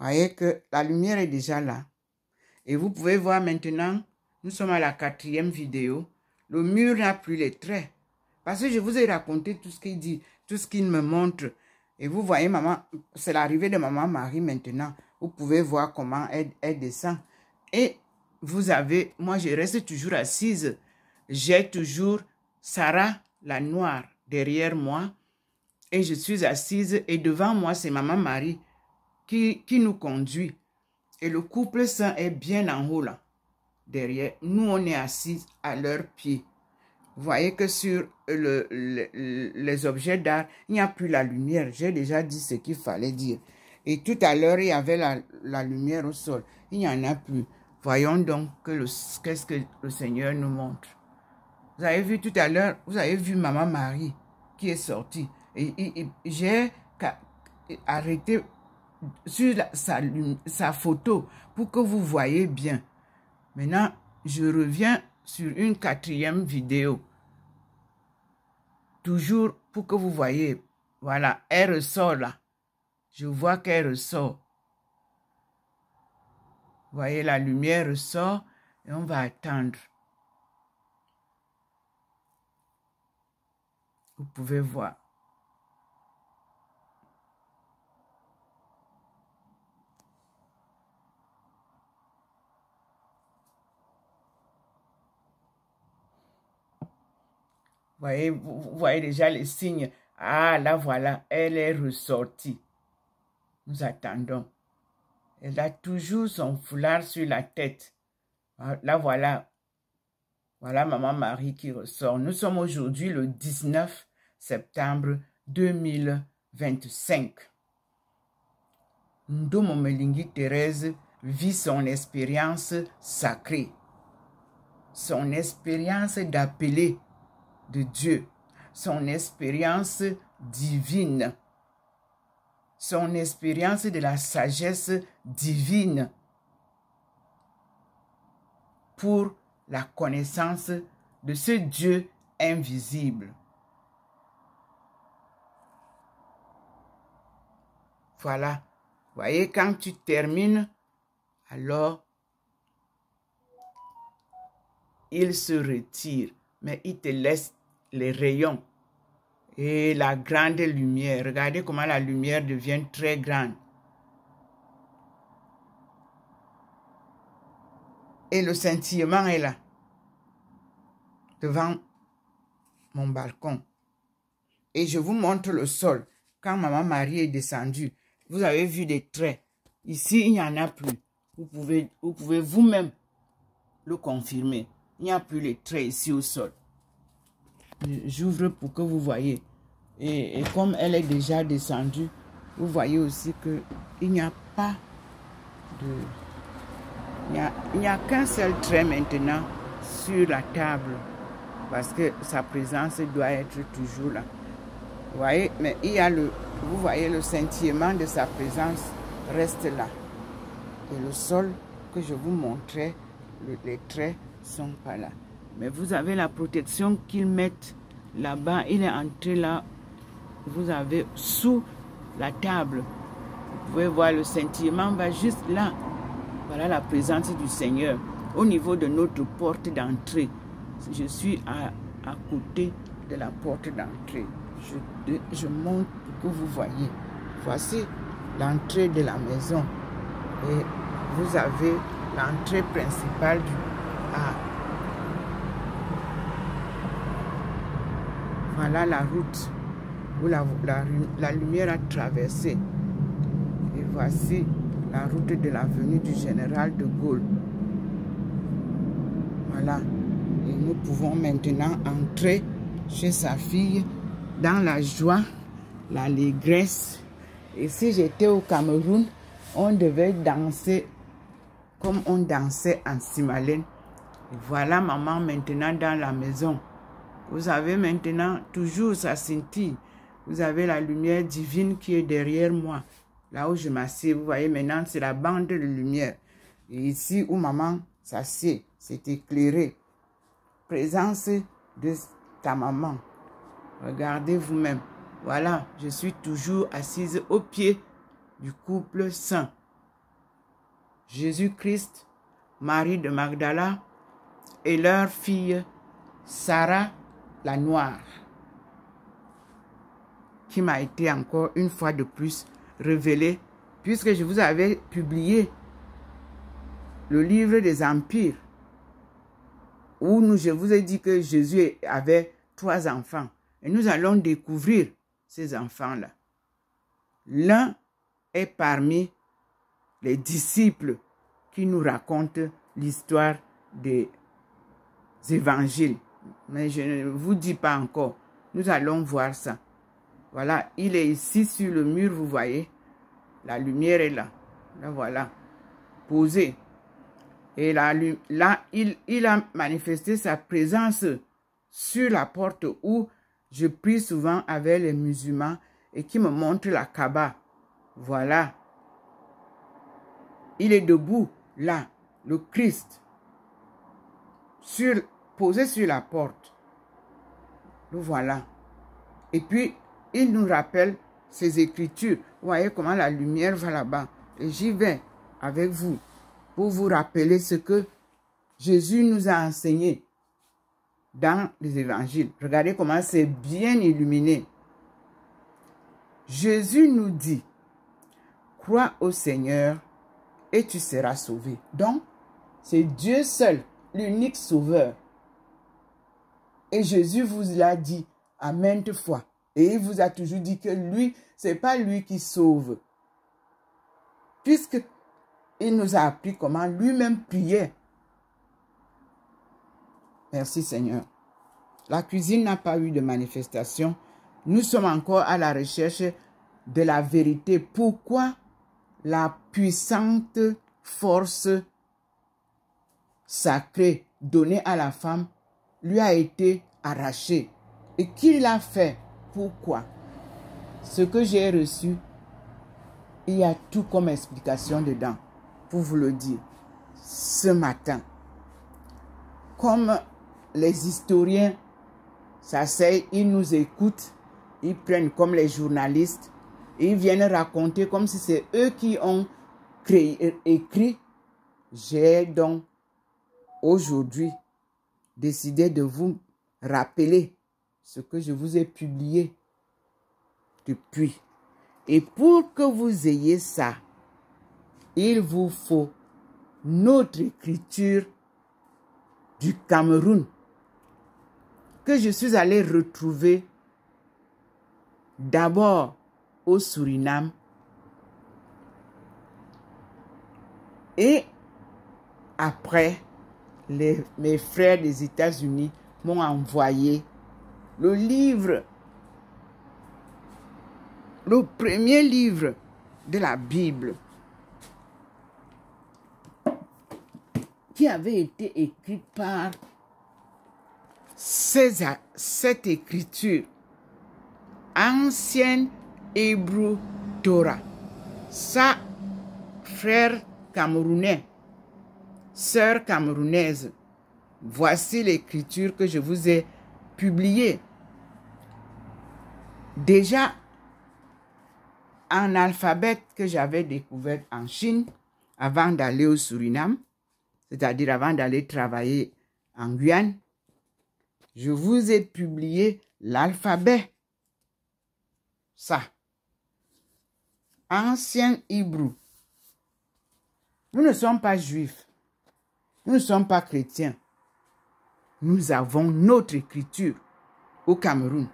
Voyez que la lumière est déjà là. Et vous pouvez voir maintenant, nous sommes à la 4e vidéo. Le mur n'a plus les traits. Parce que je vous ai raconté tout ce qu'il dit, tout ce qu'il me montre. Et vous voyez, maman, c'est l'arrivée de maman Marie maintenant. Vous pouvez voir comment elle descend. Et vous avez, moi je reste toujours assise. J'ai toujours Sarah, la noire, derrière moi. Et je suis assise et devant moi, c'est maman Marie qui nous conduit. Et le couple saint est bien en haut là, derrière. Nous, on est assis à leurs pieds. Vous voyez que sur les objets d'art, il n'y a plus la lumière. J'ai déjà dit ce qu'il fallait dire. Et tout à l'heure, il y avait la lumière au sol. Il n'y en a plus. Voyons donc qu'est-ce que le Seigneur nous montre. Vous avez vu tout à l'heure, vous avez vu maman Marie qui est sortie. Et j'ai arrêté sur sa photo pour que vous voyez bien. Maintenant, je reviens sur une 4e vidéo. Toujours pour que vous voyez. Voilà, elle ressort là. Je vois qu'elle ressort. Vous voyez, la lumière ressort et on va attendre. Vous pouvez voir. Vous voyez déjà les signes. Ah, là, voilà, elle est ressortie. Nous attendons. Elle a toujours son foulard sur la tête. Là, voilà. Voilà maman Marie qui ressort. Nous sommes aujourd'hui le 19 septembre 2025. Ndomo Melingi Thérèse vit son expérience sacrée. Son expérience d'appeler de Dieu, son expérience divine, son expérience de la sagesse divine pour la connaissance de ce Dieu invisible. Voilà, voyez, quand tu termines, alors il se retire, mais il te laisse les rayons et la grande lumière. Regardez comment la lumière devient très grande. Et le scintillement est là, devant mon balcon. Et je vous montre le sol. Quand maman Marie est descendue, vous avez vu des traits. Ici, il n'y en a plus. Vous pouvez vous-même le confirmer. Il n'y a plus les traits ici au sol. J'ouvre pour que vous voyez. Et comme elle est déjà descendue, vous voyez aussi qu'il n'y a pas de... Il n'y a qu'un seul trait maintenant sur la table. Parce que sa présence doit être toujours là. Vous voyez, mais il y a vous voyez le scintillement de sa présence reste là. Et le sol que je vous montrais, les traits sont pas là. Mais vous avez la protection qu'ils mettent là-bas. Il est entré là. Vous avez sous la table. Vous pouvez voir le scintillement va juste là. Voilà la présence du Seigneur. Au niveau de notre porte d'entrée. Je suis à côté de la porte d'entrée. Je monte pour que vous voyez. Voici l'entrée de la maison. Et vous avez l'entrée principale voilà la route où la lumière a traversé. Et voici la route de l'avenue du Général de Gaulle. Voilà. Et nous pouvons maintenant entrer chez sa fille dans la joie, l'allégresse. Et si j'étais au Cameroun, on devait danser comme on dansait en Simalène. Et voilà maman maintenant dans la maison. Vous avez maintenant toujours sa scintille. Vous avez la lumière divine qui est derrière moi. Là où je m'assieds, vous voyez maintenant, c'est la bande de lumière. Et ici où maman s'assied, c'est éclairé. Présence de ta maman. Regardez vous-même. Voilà, je suis toujours assise au pied du couple saint. Jésus-Christ, Marie de Magdala et leur fille Sarah la Noire, qui m'a été encore une fois de plus révélée, puisque je vous avais publié le livre des empires, où je vous ai dit que Jésus avait 3 enfants. Et nous allons découvrir ces enfants-là. L'un est parmi les disciples qui nous racontent l'histoire des évangiles. Mais je ne vous dis pas encore. Nous allons voir ça. Voilà, il est ici sur le mur, vous voyez. La lumière est là. Là, voilà. Posé. Et là, il a manifesté sa présence sur la porte où je prie souvent avec les musulmans et qui me montre la Kaaba. Voilà. Il est debout, là, le Christ, posé sur la porte. Le voilà. Et puis, il nous rappelle ses écritures. Vous voyez comment la lumière va là-bas. Et j'y vais avec vous pour vous rappeler ce que Jésus nous a enseigné dans les évangiles. Regardez comment c'est bien illuminé. Jésus nous dit, crois au Seigneur et tu seras sauvé. Donc, c'est Dieu seul, l'unique sauveur. Et Jésus vous l'a dit à maintes fois. Et il vous a toujours dit que lui, c'est pas lui qui sauve. Puisque il nous a appris comment lui-même priait. Merci Seigneur. La cuisine n'a pas eu de manifestation. Nous sommes encore à la recherche de la vérité. Pourquoi la puissante force sacrée donnée à la femme lui a été arrachée? Et qui l'a fait? Pourquoi? Ce que j'ai reçu, il y a tout comme explication dedans, pour vous le dire, ce matin. Comme les historiens s'asseyent, ils nous écoutent, ils prennent comme les journalistes, ils viennent raconter comme si c'est eux qui ont écrit. J'ai donc aujourd'hui décidé de vous rappeler ce que je vous ai publié depuis. Et pour que vous ayez ça, il vous faut notre écriture du Cameroun que je suis allé retrouver d'abord au Suriname et après mes frères des États-Unis m'ont envoyé le livre, le premier livre de la Bible qui avait été écrit par cette écriture, ancienne Hébreu Torah. Ça, frère camerounais, sœur camerounaise, voici l'écriture que je vous ai publiée. Déjà, un alphabet que j'avais découvert en Chine avant d'aller au Suriname, c'est-à-dire avant d'aller travailler en Guyane, je vous ai publié l'alphabet. Ça. Ancien hébreu. Nous ne sommes pas juifs. Nous ne sommes pas chrétiens. Nous avons notre écriture au Cameroun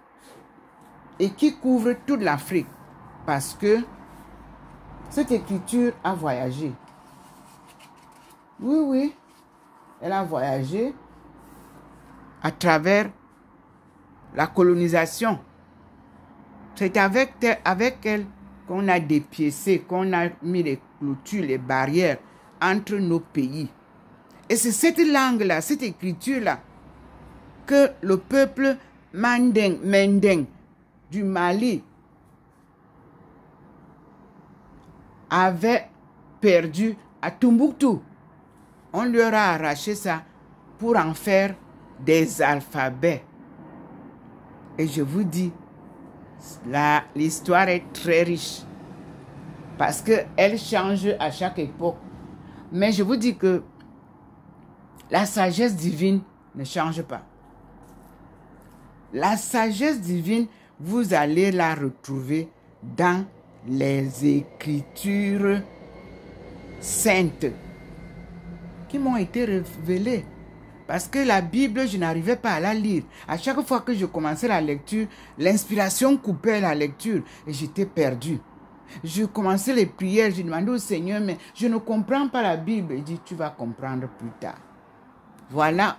et qui couvre toute l'Afrique parce que cette écriture a voyagé. Oui, oui, elle a voyagé à travers la colonisation. C'est avec elle qu'on a dépiécé, qu'on a mis les clôtures, les barrières entre nos pays. Et c'est cette langue-là, cette écriture-là, que le peuple Manding du Mali avait perdu à Tombouctou. On leur a arraché ça pour en faire des alphabets. Et je vous dis, l'histoire est très riche parce qu'elle change à chaque époque. Mais je vous dis que la sagesse divine ne change pas. La sagesse divine, vous allez la retrouver dans les Écritures saintes qui m'ont été révélées. Parce que la Bible, je n'arrivais pas à la lire. À chaque fois que je commençais la lecture, l'inspiration coupait la lecture et j'étais perdu. Je commençais les prières, je demandais au Seigneur, mais je ne comprends pas la Bible. Il dit, tu vas comprendre plus tard. Voilà,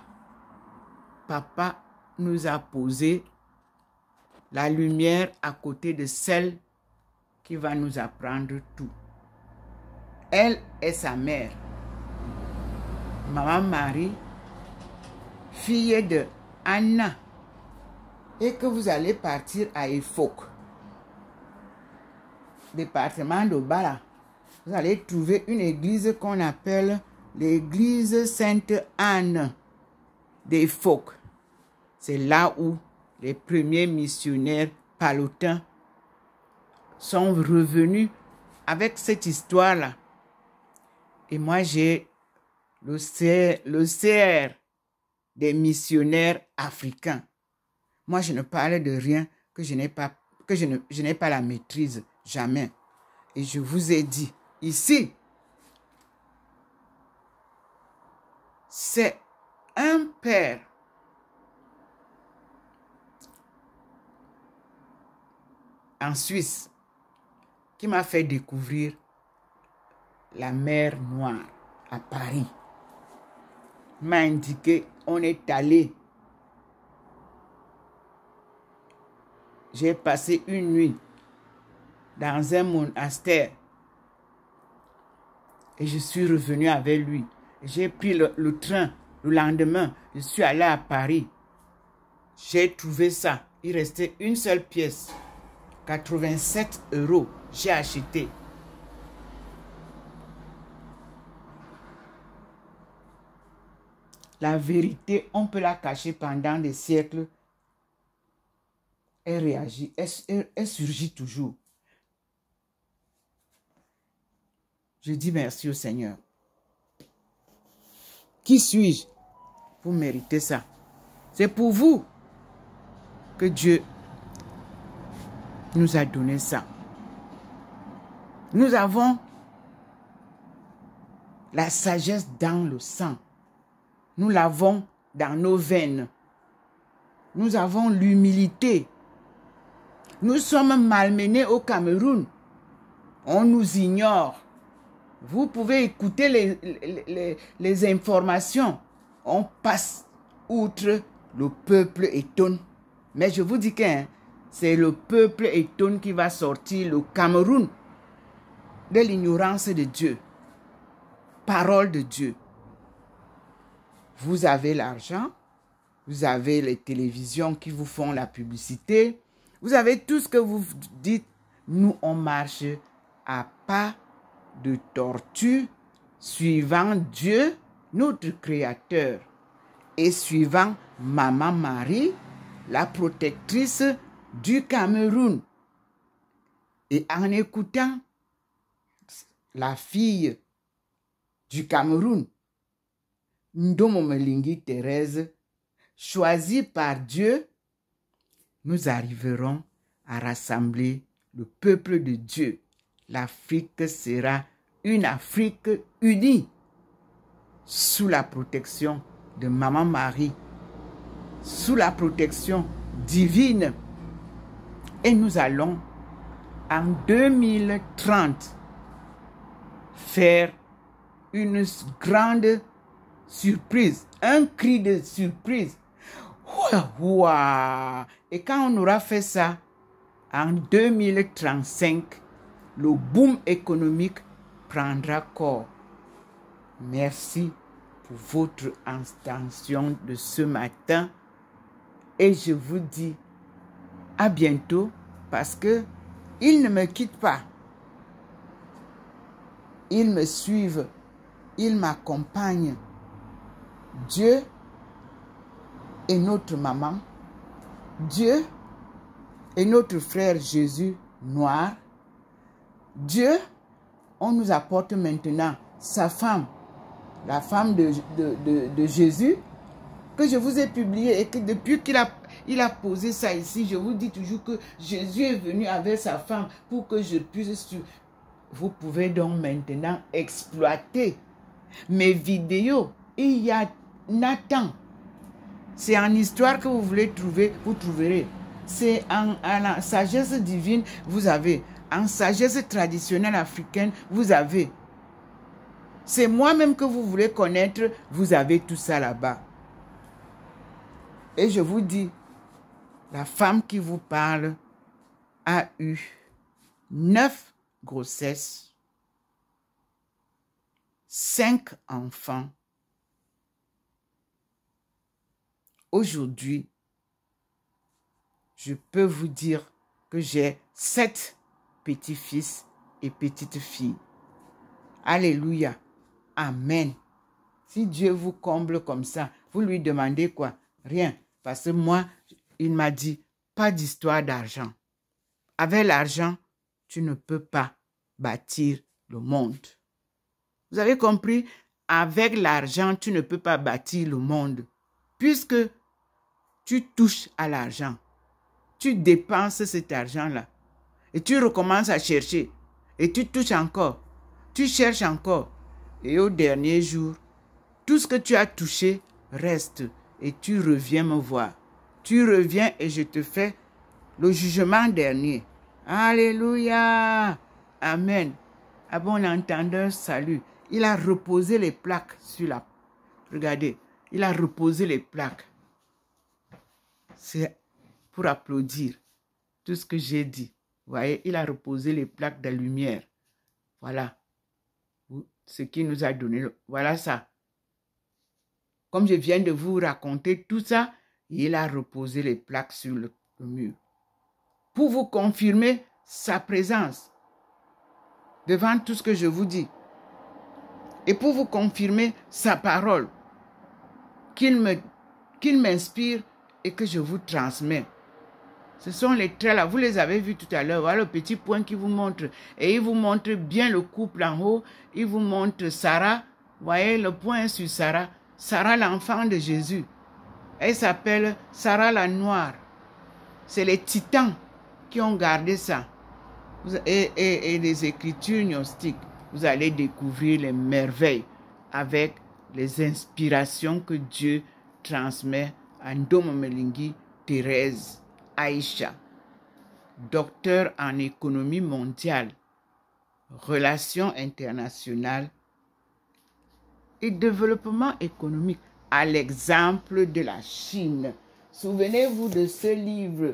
papa nous a posé la lumière à côté de celle qui va nous apprendre tout. Elle est sa mère, Maman Marie, fille de Anna, et que vous allez partir à Efok, département de Bala. Vous allez trouver une église qu'on appelle l'église Sainte Anne d'Efok. C'est là où les premiers missionnaires palotins sont revenus avec cette histoire-là. Et moi, j'ai le CR des missionnaires africains. Moi, je ne parle de rien que je n'ai pas la maîtrise, jamais. Et je vous ai dit, ici, c'est un père en Suisse qui m'a fait découvrir la mer Noire à Paris. Il m'a indiqué, on est allé. J'ai passé une nuit dans un monastère et je suis revenu avec lui. J'ai pris le train le lendemain. Je suis allé à Paris. J'ai trouvé ça. Il restait une seule pièce. 87 €. J'ai acheté. La vérité, on peut la cacher pendant des siècles. Elle réagit, elle surgit toujours. Je dis merci au Seigneur. Qui suis-je pour mériter ça? C'est pour vous que Dieu nous a donné ça. Nous avons la sagesse dans le sang. Nous l'avons dans nos veines. Nous avons l'humilité. Nous sommes malmenés au Cameroun. On nous ignore. Vous pouvez écouter les informations. On passe outre le peuple étonne. Mais je vous dis que c'est le peuple étonne qui va sortir le Cameroun de l'ignorance de Dieu. Parole de Dieu. Vous avez l'argent, vous avez les télévisions qui vous font la publicité, vous avez tout ce que vous dites. Nous, on marche à pas de tortue, suivant Dieu, notre Créateur, et suivant Maman Marie, la protectrice du Cameroun. Et en écoutant la fille du Cameroun, Ndomo Melingi Thérèse, choisie par Dieu, nous arriverons à rassembler le peuple de Dieu. L'Afrique sera une Afrique unie sous la protection de Maman Marie, sous la protection divine. Et nous allons en 2030 faire une grande surprise, un cri de surprise. Ouah. Et quand on aura fait ça, en 2035, le boom économique prendra corps. Merci pour votre attention de ce matin. Et je vous dis à bientôt parce que ils ne me quittent pas. Ils me suivent. Ils m'accompagnent. Dieu est notre maman. Dieu est notre frère Jésus noir. Dieu, on nous apporte maintenant sa femme la femme de Jésus, que je vous ai publié et que depuis qu'il a posé ça ici, je vous dis toujours que Jésus est venu avec sa femme pour que je puisse suivre. Vous pouvez donc maintenant exploiter mes vidéos. Il y a Nathan. C'est en histoire que vous voulez trouver, vous trouverez. C'est en la sagesse divine, vous avez. En sagesse traditionnelle africaine, vous avez. C'est moi-même que vous voulez connaître, vous avez tout ça là-bas. Et je vous dis, la femme qui vous parle a eu 9 grossesses, 5 enfants. Aujourd'hui, je peux vous dire que j'ai 7 petits-fils et petites-filles. Alléluia. Amen. Si Dieu vous comble comme ça, vous lui demandez quoi? Rien. Parce que moi, il m'a dit, pas d'histoire d'argent. Avec l'argent, tu ne peux pas bâtir le monde. Vous avez compris? Avec l'argent, tu ne peux pas bâtir le monde. Puisque tu touches à l'argent, tu dépenses cet argent-là et tu recommences à chercher et tu touches encore, tu cherches encore et au dernier jour, tout ce que tu as touché reste et tu reviens me voir. Tu reviens et je te fais le jugement dernier. Alléluia. Amen. À bon entendeur, salut. Il a reposé les plaques sur la... Regardez, il a reposé les plaques. C'est pour applaudir tout ce que j'ai dit. Vous voyez, il a reposé les plaques de lumière. Voilà. Ce qu'il nous a donné. Voilà ça. Comme je viens de vous raconter tout ça, il a reposé les plaques sur le mur. Pour vous confirmer sa présence devant tout ce que je vous dis. Et pour vous confirmer sa parole qu'il m'inspire et que je vous transmets. Ce sont les traits là, vous les avez vus tout à l'heure. Voilà le petit point qui vous montre. Et il vous montre bien le couple en haut. Il vous montre Sarah. Vous voyez le point sur Sarah. Sarah, l'enfant de Jésus. Elle s'appelle Sarah la Noire. C'est les titans qui ont gardé ça. Et les écritures gnostiques. Vous allez découvrir les merveilles avec les inspirations que Dieu transmet à Ndoma Melingi Thérèse Aïcha, docteur en économie mondiale, relations internationales et développement économique, à l'exemple de la Chine. Souvenez-vous de ce livre.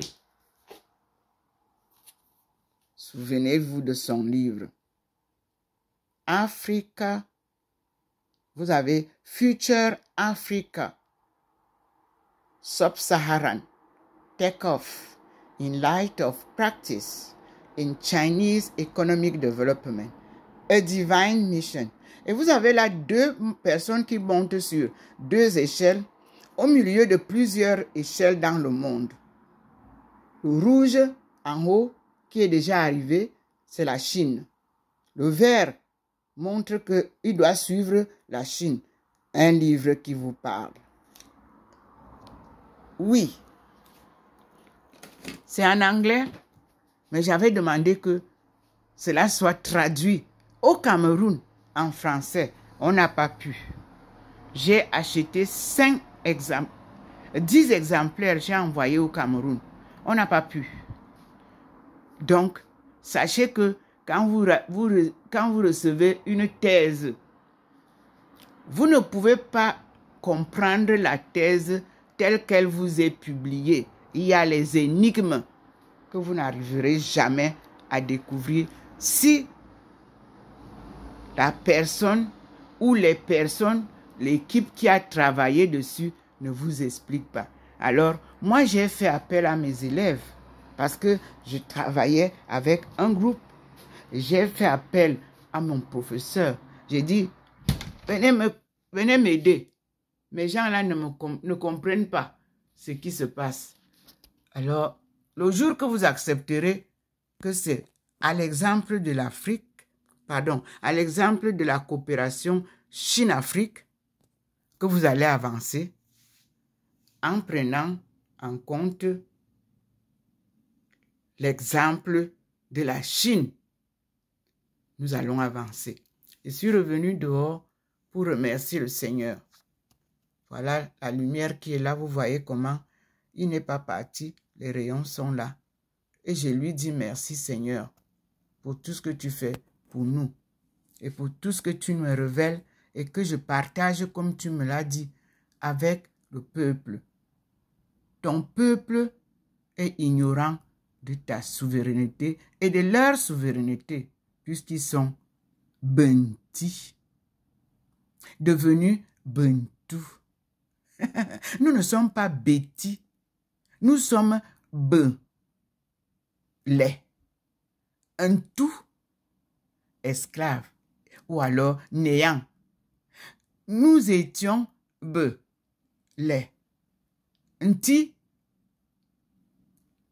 Souvenez-vous de son livre. Africa, vous avez Future Africa, Sub-Saharan, Take-off in Light of Practice in Chinese Economic Development, A Divine Mission. Et vous avez là 2 personnes qui montent sur 2 échelles au milieu de plusieurs échelles dans le monde. Le rouge en haut, qui est déjà arrivé, c'est la Chine. Le vert montre qu'il doit suivre la Chine. Un livre qui vous parle. Oui, c'est en anglais, mais j'avais demandé que cela soit traduit au Cameroun en français. On n'a pas pu. J'ai acheté 10 exemplaires, j'ai envoyé au Cameroun. On n'a pas pu. Donc, sachez que quand vous recevez une thèse, vous ne pouvez pas comprendre la thèse telle qu'elle vous est publiée. Il y a les énigmes que vous n'arriverez jamais à découvrir si la personne ou les personnes, l'équipe qui a travaillé dessus ne vous explique pas. Alors, moi, j'ai fait appel à mes élèves parce que je travaillais avec un groupe. J'ai fait appel à mon professeur. J'ai dit, venez m'aider. Mes gens-là ne comprennent pas ce qui se passe. Alors, le jour que vous accepterez que c'est à l'exemple de l'Afrique pardon, à l'exemple de la coopération Chine-Afrique que vous allez avancer en prenant en compte l'exemple de la Chine. Nous allons avancer. Je suis revenu dehors pour remercier le Seigneur. Voilà la lumière qui est là. Vous voyez comment il n'est pas parti. Les rayons sont là. Et je lui dis merci Seigneur pour tout ce que tu fais pour nous et pour tout ce que tu me révèles et que je partage comme tu me l'as dit avec le peuple. Ton peuple est ignorant de ta souveraineté et de leur souveraineté puisqu'ils sont Bentis, devenus Bentou. Nous ne sommes pas Béti, nous sommes les. Un tout esclave ou alors néant. Nous étions les. Nti,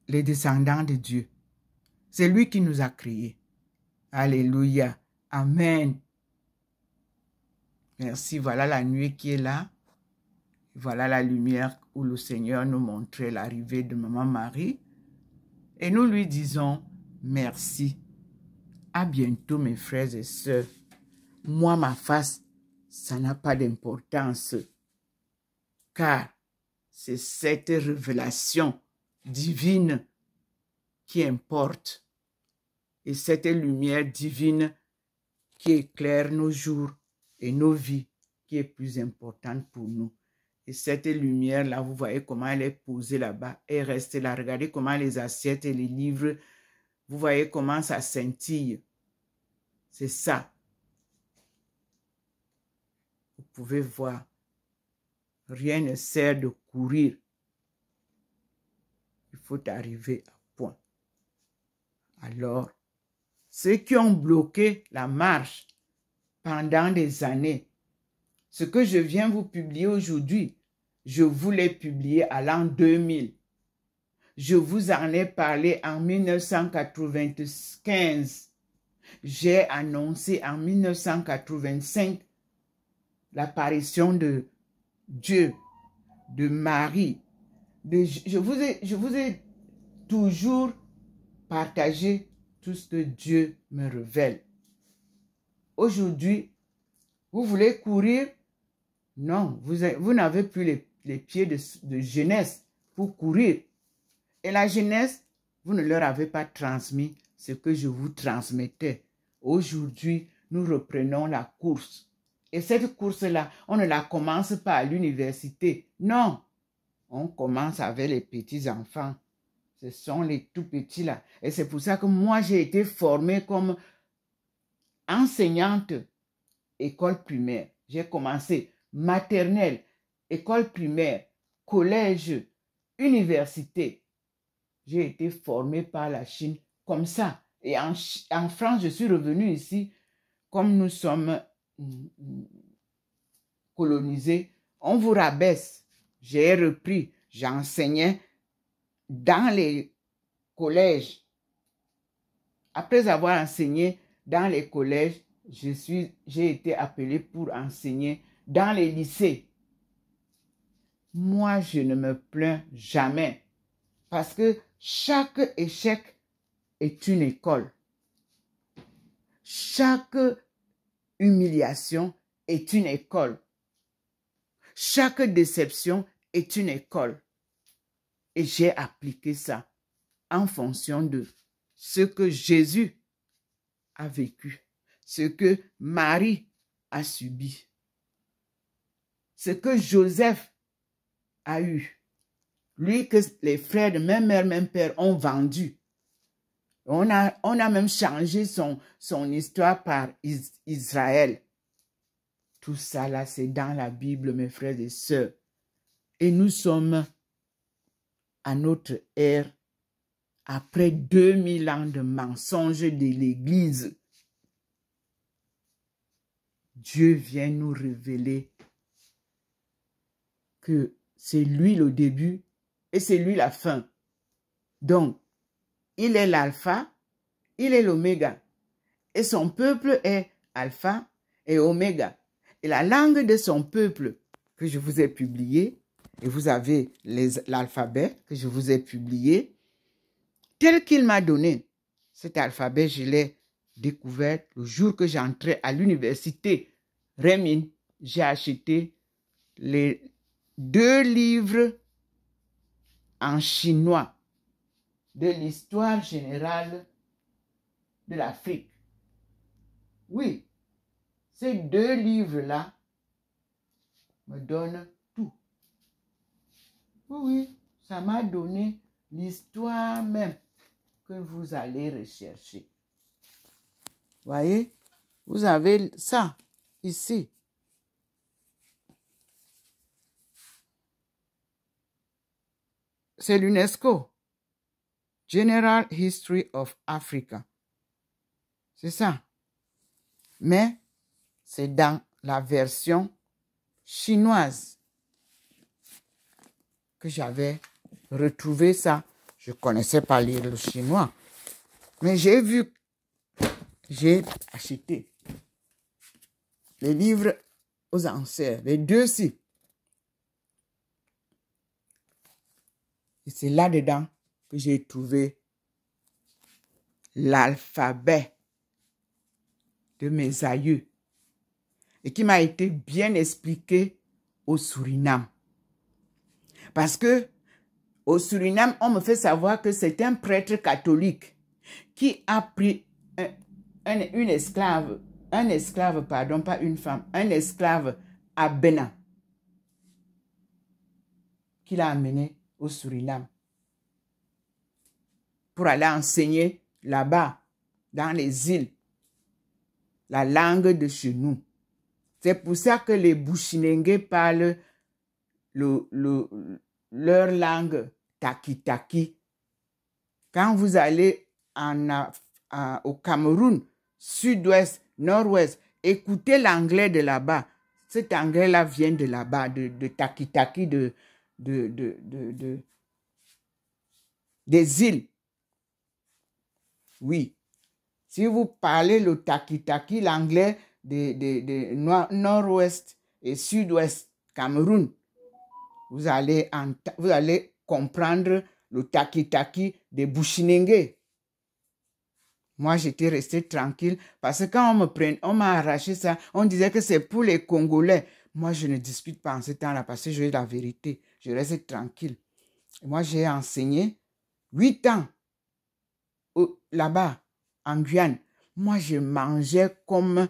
les descendants de Dieu. C'est lui qui nous a créés. Alléluia. Amen. Merci. Voilà la nuit qui est là. Voilà la lumière où le Seigneur nous montrait l'arrivée de Maman Marie. Et nous lui disons merci. À bientôt mes frères et sœurs. Moi, ma face, ça n'a pas d'importance. Car c'est cette révélation divine qui importe. Et cette lumière divine qui éclaire nos jours et nos vies qui est plus importante pour nous. Et cette lumière-là, vous voyez comment elle est posée là-bas et reste là. Regardez comment les assiettes et les livres, vous voyez comment ça scintille. C'est ça. Vous pouvez voir. Rien ne sert de courir. Il faut arriver à point. Alors, ceux qui ont bloqué la marche pendant des années, ce que je viens vous publier aujourd'hui, je vous l'ai publié à l'an 2000. Je vous en ai parlé en 1995. J'ai annoncé en 1985 l'apparition de Dieu, de Marie. Je vous ai toujours partagé tout ce que Dieu me révèle. Aujourd'hui, vous voulez courir? Non, vous n'avez plus les pieds de jeunesse pour courir. Et la jeunesse, vous ne leur avez pas transmis ce que je vous transmettais. Aujourd'hui, nous reprenons la course. Et cette course-là, on ne la commence pas à l'université. Non, on commence avec les petits-enfants. Ce sont les tout-petits là. Et c'est pour ça que moi, j'ai été formée comme enseignante école primaire. J'ai commencé maternelle, école primaire, collège, université. J'ai été formée par la Chine comme ça. Et en France, je suis revenue ici, comme nous sommes colonisés, on vous rabaisse. J'ai repris, j'enseignais dans les collèges. Après avoir enseigné dans les collèges, j'ai été appelée pour enseigner dans les lycées. Moi, je ne me plains jamais parce que chaque échec est une école. Chaque humiliation est une école. Chaque déception est une école. Et j'ai appliqué ça en fonction de ce que Jésus a vécu, ce que Marie a subi, ce que Joseph a eu, lui que les frères de même mère, même père ont vendu. On a même changé son histoire par Israël. Tout ça là, c'est dans la Bible, mes frères et sœurs. Et nous sommes à notre ère, après 2000 ans de mensonges de l'Église. Dieu vient nous révéler que c'est lui le début et c'est lui la fin. Donc, il est l'alpha, il est l'oméga. Et son peuple est alpha et oméga. Et la langue de son peuple que je vous ai publié, et vous avez l'alphabet que je vous ai publié, tel qu'il m'a donné. Cet alphabet, je l'ai découvert le jour que j'entrais à l'université Renmin. J'ai acheté les 2 livres en chinois de l'histoire générale de l'Afrique. Oui, ces 2 livres-là me donnent tout. Oui, ça m'a donné l'histoire même que vous allez rechercher. Voyez, vous avez ça ici. C'est l'UNESCO. General History of Africa. C'est ça. Mais c'est dans la version chinoise que j'avais retrouvé ça. Je ne connaissais pas lire le chinois. Mais j'ai j'ai acheté les livres aux enchères, les 2-ci. Et c'est là-dedans que j'ai trouvé l'alphabet de mes aïeux et qui m'a été bien expliqué au Suriname. Parce que au Suriname, on me fait savoir que c'est un prêtre catholique qui a pris un esclave, pardon, pas une femme, un esclave à Bénin, qu'il a amené au Suriname pour aller enseigner là-bas, dans les îles, la langue de chez nous. C'est pour ça que les Bushinengue parlent leur langue taki-taki. Quand vous allez au Cameroun, sud-ouest, nord-ouest, écoutez l'anglais de là-bas. Cet anglais-là vient de là-bas, de taki-taki, des îles. Oui. Si vous parlez le taki-taki, l'anglais de nord-ouest et sud-ouest Cameroun, vous allez comprendre le taki-taki des Bushinengue. Moi, j'étais resté tranquille parce que quand on m'a arraché ça, on disait que c'est pour les Congolais. Moi, je ne discute pas en ce temps-là parce que j'ai la vérité. Je reste tranquille. Et moi, j'ai enseigné 8 ans là-bas, en Guyane. Moi, je mangeais comme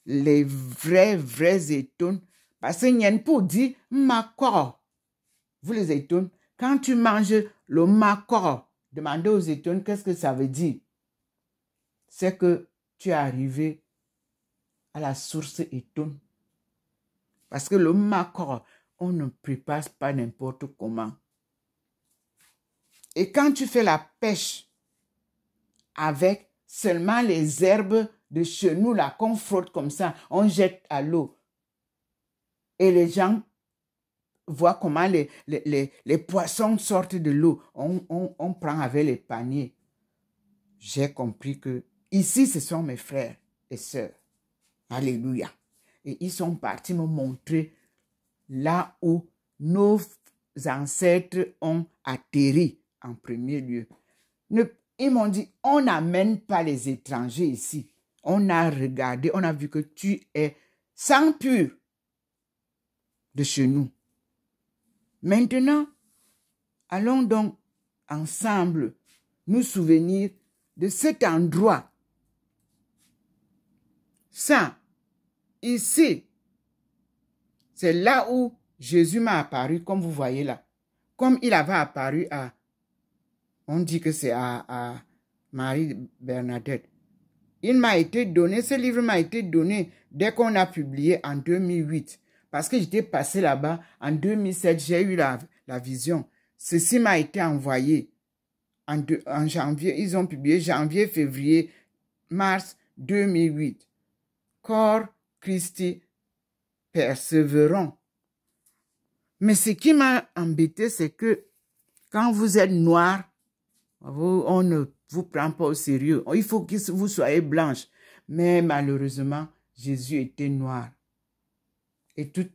les vrais étones. Parce que Nyenpo dit makor. Vous les étones, quand tu manges le makor, demandez aux étones qu'est-ce que ça veut dire. C'est que tu es arrivé à la source étone. Parce que le makor, on ne prépare pas n'importe comment. Et quand tu fais la pêche avec seulement les herbes de chez nous, là, qu'on frotte comme ça, on jette à l'eau. Et les gens voient comment les poissons sortent de l'eau. On prend avec les paniers. J'ai compris que ici, ce sont mes frères et sœurs. Alléluia. Et ils sont partis me montrer là où nos ancêtres ont atterri en premier lieu. Ils m'ont dit, on n'amène pas les étrangers ici. On a regardé, on a vu que tu es sang pur de chez nous. Maintenant, allons donc ensemble nous souvenir de cet endroit. Ça, ici, c'est là où Jésus m'a apparu, comme vous voyez là. Comme il avait apparu à, on dit que c'est à Marie-Bernadette. Il m'a été donné, ce livre m'a été donné dès qu'on a publié en 2008. Parce que j'étais passé là-bas en 2007, j'ai eu la vision. Ceci m'a été envoyé en janvier. Ils ont publié janvier, février, mars 2008. Cor Christi persévérant. Mais ce qui m'a embêté, c'est que quand vous êtes noir, on ne vous prend pas au sérieux. Il faut que vous soyez blanche. Mais malheureusement, Jésus était noir. Et tout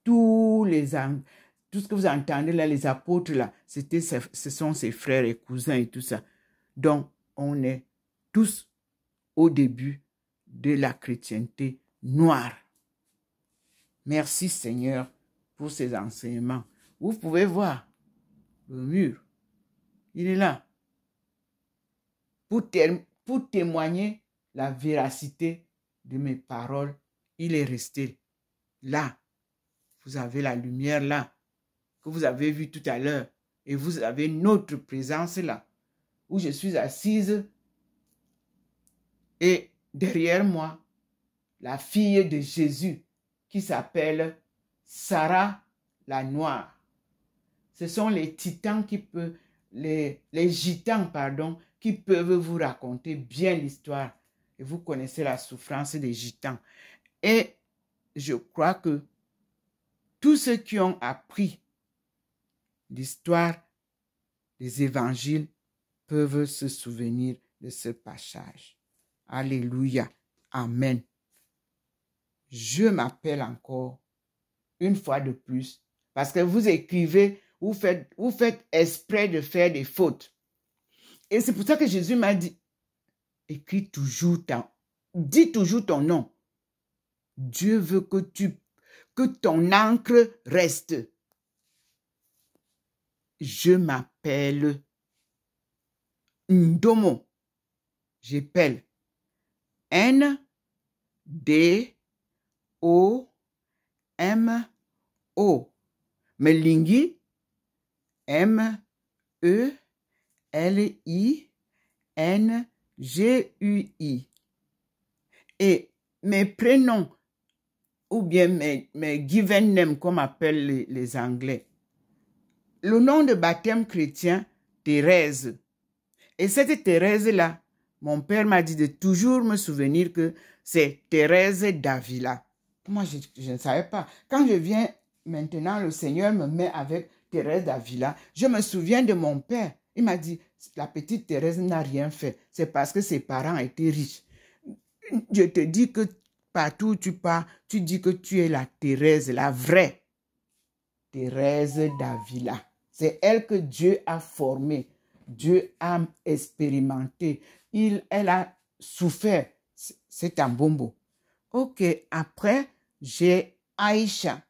ce que vous entendez là, les apôtres là, ce sont ses frères et cousins et tout ça. Donc, on est tous au début de la chrétienté noire. Merci Seigneur pour ces enseignements. Vous pouvez voir le mur. Il est là. Pour témoigner la véracité de mes paroles, il est resté là. Vous avez la lumière là, que vous avez vue tout à l'heure. Et vous avez notre présence là, où je suis assise. Et derrière moi, la fille de Jésus, qui s'appelle Sarah la Noire. Ce sont les titans les gitans, pardon, qui peuvent vous raconter bien l'histoire. Et vous connaissez la souffrance des gitans. Et je crois que tous ceux qui ont appris l'histoire des évangiles peuvent se souvenir de ce passage. Alléluia. Amen. Je m'appelle encore une fois de plus parce que vous écrivez, vous faites exprès de faire des fautes. Et c'est pour ça que Jésus m'a dit, dis toujours ton nom. Dieu veut que ton encre reste. Je m'appelle Ndomo. J'appelle N-D-O-M-O. Melingi, M-E-L-I-N-G-U-I. Et mes prénoms, ou bien mes given names, comme appellent les Anglais. Le nom de baptême chrétien, Thérèse. Et cette Thérèse-là, mon père m'a dit de toujours me souvenir que c'est Thérèse d'Avila. Moi, je ne savais pas. Quand je viens maintenant, le Seigneur me met avec Thérèse d'Avila. Je me souviens de mon père. Il m'a dit, la petite Thérèse n'a rien fait. C'est parce que ses parents étaient riches. Je te dis que partout où tu pars, tu dis que tu es la Thérèse, la vraie Thérèse d'Avila. C'est elle que Dieu a formée. Dieu a expérimenté. Elle a souffert. C'est un bonbon. Ok, après, j'ai Aïcha.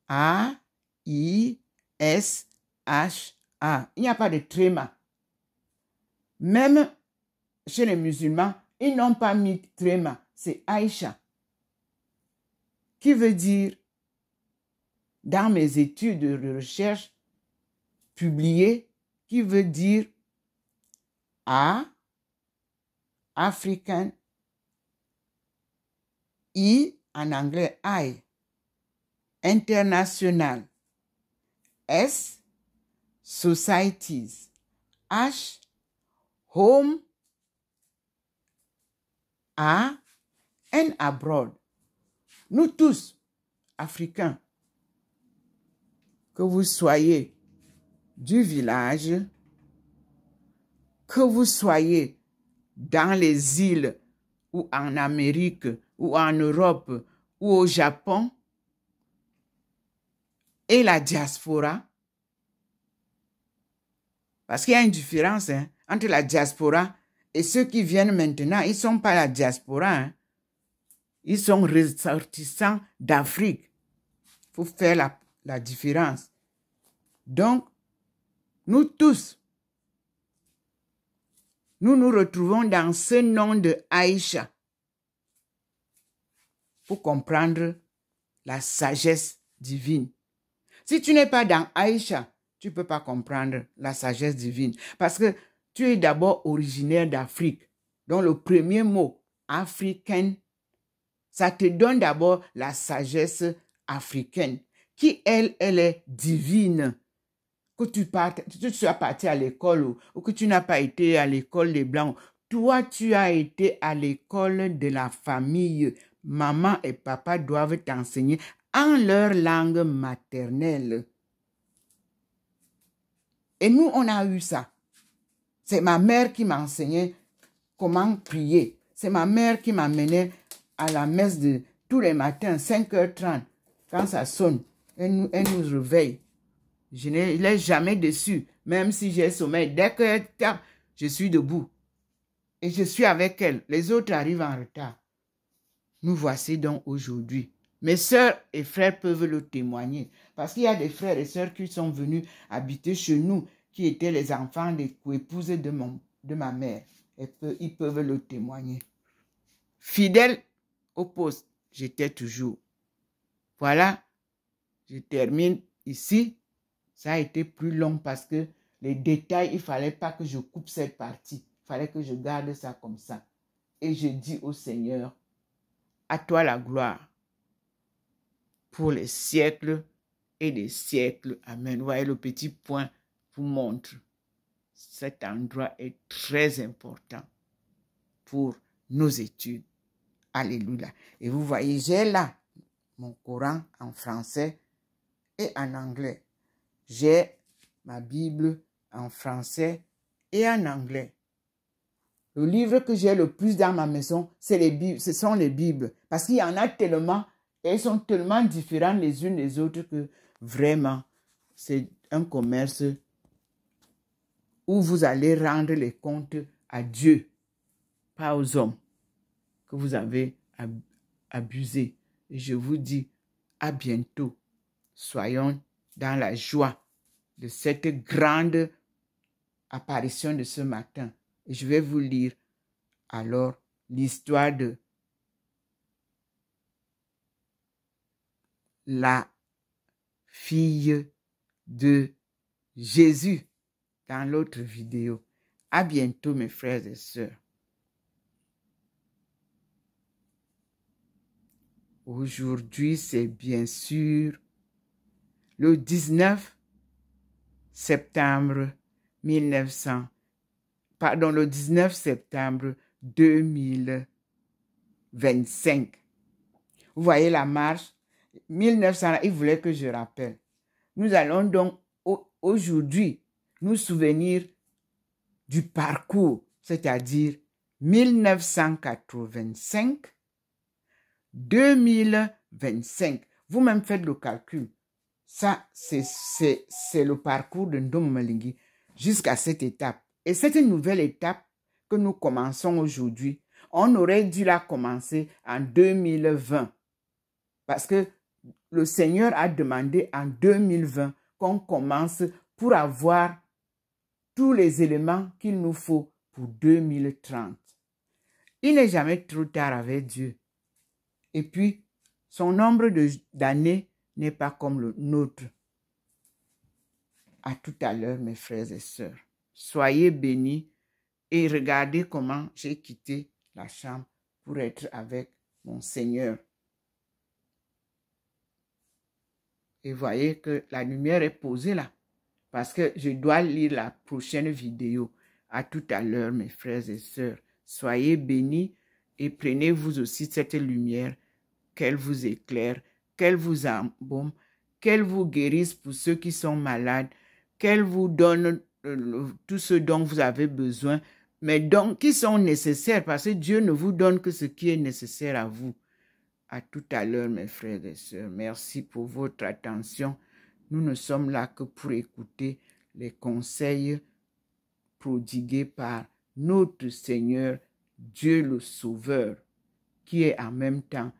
A-I-S-H-A. Il n'y a pas de tréma. Même chez les musulmans, ils n'ont pas mis tréma. C'est Aïcha. Qui veut dire, dans mes études de recherche publiées, qui veut dire A, African, I, en anglais, I, international, S, societies, H, home, A, and abroad. Nous tous, Africains, que vous soyez du village, que vous soyez dans les îles ou en Amérique ou en Europe ou au Japon et la diaspora, parce qu'il y a une différence entre la diaspora et ceux qui viennent maintenant. Ils ne sont pas la diaspora, ils sont ressortissants d'Afrique. Il faut faire la différence. Donc, nous tous, nous nous retrouvons dans ce nom de Aïcha pour comprendre la sagesse divine. Si tu n'es pas dans Aïcha, tu ne peux pas comprendre la sagesse divine. Parce que tu es d'abord originaire d'Afrique. Donc le premier mot, africaine, ça te donne d'abord la sagesse africaine, qui elle est divine. Que tu sois parti à l'école ou que tu n'as pas été à l'école des Blancs. Toi, tu as été à l'école de la famille. Maman et papa doivent t'enseigner en leur langue maternelle. Et nous, on a eu ça. C'est ma mère qui m'a enseigné comment prier. C'est ma mère qui m'amenait à la messe de tous les matins, 5h30. Quand ça sonne, elle nous réveille. Je ne l'ai jamais déçue, même si j'ai sommeil. Dès qu'elle tape, je suis debout. Et je suis avec elle. Les autres arrivent en retard. Nous voici donc aujourd'hui. Mes sœurs et frères peuvent le témoigner. Parce qu'il y a des frères et sœurs qui sont venus habiter chez nous, qui étaient les enfants des co-épouses de ma mère. Et ils peuvent le témoigner. Fidèle au poste, j'étais toujours. Voilà, je termine ici. Ça a été plus long parce que les détails, il ne fallait pas que je coupe cette partie. Il fallait que je garde ça comme ça. Et je dis au Seigneur, à toi la gloire pour les siècles et des siècles. Amen. Vous voyez, le petit point vous montre. Cet endroit est très important pour nos études. Alléluia. Et vous voyez, j'ai là mon Coran en français et en anglais. J'ai ma Bible en français et en anglais. Le livre que j'ai le plus dans ma maison, c'est les Bibles. Ce sont les Bibles. Parce qu'il y en a tellement, et elles sont tellement différentes les unes des autres que vraiment, c'est un commerce où vous allez rendre les comptes à Dieu, pas aux hommes que vous avez abusé. Et je vous dis à bientôt. Soyons dans la joie de cette grande apparition de ce matin. Et je vais vous lire alors l'histoire de la fille de Jésus dans l'autre vidéo. À bientôt mes frères et sœurs. Aujourd'hui, c'est bien sûr le 19 septembre 2025. Vous voyez la marche 1900, il voulait que je rappelle. Nous allons donc aujourd'hui nous souvenir du parcours, c'est-à-dire 1985-2025. Vous-même faites le calcul. Ça, c'est le parcours de Ndom Malingui jusqu'à cette étape. Et cette nouvelle étape que nous commençons aujourd'hui, on aurait dû la commencer en 2020. Parce que le Seigneur a demandé en 2020 qu'on commence pour avoir tous les éléments qu'il nous faut pour 2030. Il n'est jamais trop tard avec Dieu. Et puis, son nombre d'années n'est pas comme le nôtre. À tout à l'heure, mes frères et sœurs. Soyez bénis et regardez comment j'ai quitté la chambre pour être avec mon Seigneur. Et voyez que la lumière est posée là. Parce que je dois lire la prochaine vidéo. À tout à l'heure, mes frères et sœurs. Soyez bénis et prenez vous aussi cette lumière, qu'elle vous éclaire, qu'elle vous embaume, qu'elle vous guérisse pour ceux qui sont malades, qu'elle vous donne tout ce dont vous avez besoin, mais donc qui sont nécessaires, parce que Dieu ne vous donne que ce qui est nécessaire à vous. À tout à l'heure, mes frères et sœurs. Merci pour votre attention. Nous ne sommes là que pour écouter les conseils prodigués par notre Seigneur, Dieu le Sauveur, qui est en même temps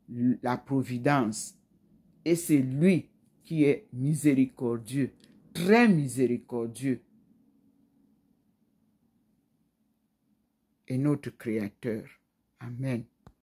la providence. Et c'est lui qui est miséricordieux, très miséricordieux. Et notre Créateur. Amen.